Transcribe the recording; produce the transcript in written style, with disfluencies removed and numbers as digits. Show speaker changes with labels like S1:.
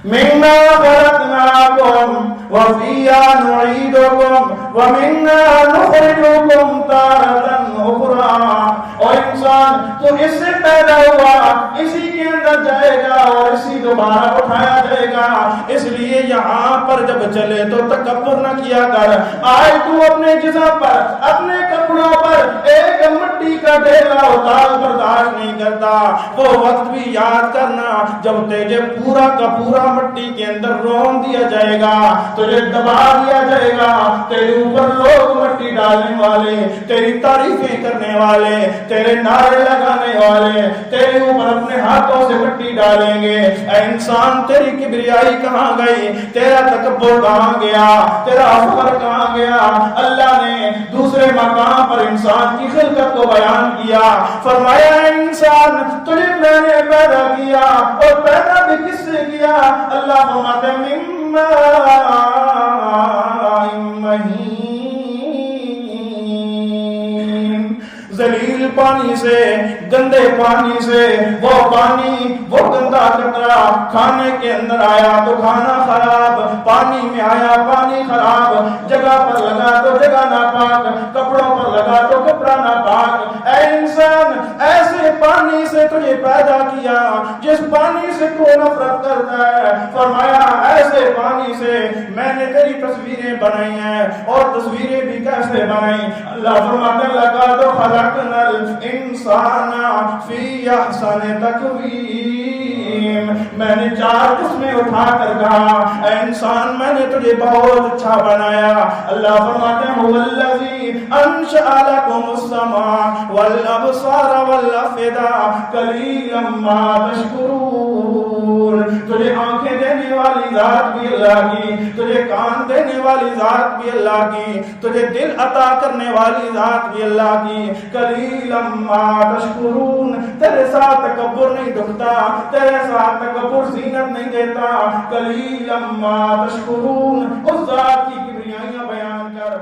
S1: منا خلقناکم وفیہا نعیدکم ومنا نخرجکم تارۃ اخری. اور انسان تو اس سے پیدا ہوا، اسی کے اندر جائے گا اور اسی دوبارہ اٹھایا جائے گا. اس لیے یہاں پر جب چلے تو تکبر نہ کیا کر. آج تو اپنے جسم پر، اپنے کپڑوں پر ایک مٹی کا ڈھیلا اتار برداشت نہیں کرتا. وہ وقت بھی یاد کرنا جب تجھے پورا کا پورا مٹی کے اندر رون دیا جائے گا، تجھے دبا دیا جائے گا. تیرے اوپر لوگ مٹی ڈالنے والے، تیری تعریفیں کرنے والے، تیرے نعرے لگانے والے تیرے اوپر اپنے ہاتھوں سے مٹی ڈالیں گے. اے انسان، تیری کبریائی کہاں گئی؟ تیرا تکبر کہاں گیا؟ تیرا فخر کہاں گیا؟ اللہ نے دوسرے مقام پر انسان کی خلقت کو بیان کیا. فرمایا اے انسان، تجھے میں نے پیدا کیا، اور پیدا بھی کس سے کیا؟ اللہ فرماتے مما ذلیل پانی سے، گندے پانی سے. وہ پانی، وہ گندا قطرہ کھانے کے اندر آیا تو کھانا خراب، پانی میں آیا پانی خراب، جگہ پر لگا تو جگہ ناپاک، کپڑوں پر لگا تو کپڑا ناپاک. اے انسان، ایسے پانی سے تجھے پیدا کیا جس پانی سے تو نفرت کرتا ہے. فرمایا ایسے پانی سے میں نے تیری تصویریں بنائی ہیں. اور تصویریں بھی کیسے بنائی؟ اللہ فرماتے ہیں لقد خلقنا الانسان فی احسن تقویم. میں نے 4 قسمیں اٹھا کر کہا اے انسان، میں نے تجھے بہت اچھا بنایا. اللہ فرماتے ہیں هو الذی انشأ لکم السمع والابصار والافئدہ قلیلا ما تشکرون. تجھے آنکھیں دینے والی ذات بھی اللہ کی، تجھے کان دینے والی ذات بھی اللہ کی، تجھے دل عطا کرنے والی ذات بھی اللہ کی. قلیلا ما تشکرون. تیرے ساتھ تکبر نہیں دکھتا، تیرے ساتھ تکبر زینت نہیں دیتا. قلیلا ما تشکرون. اس ذات کی کبریائیاں بیان کر.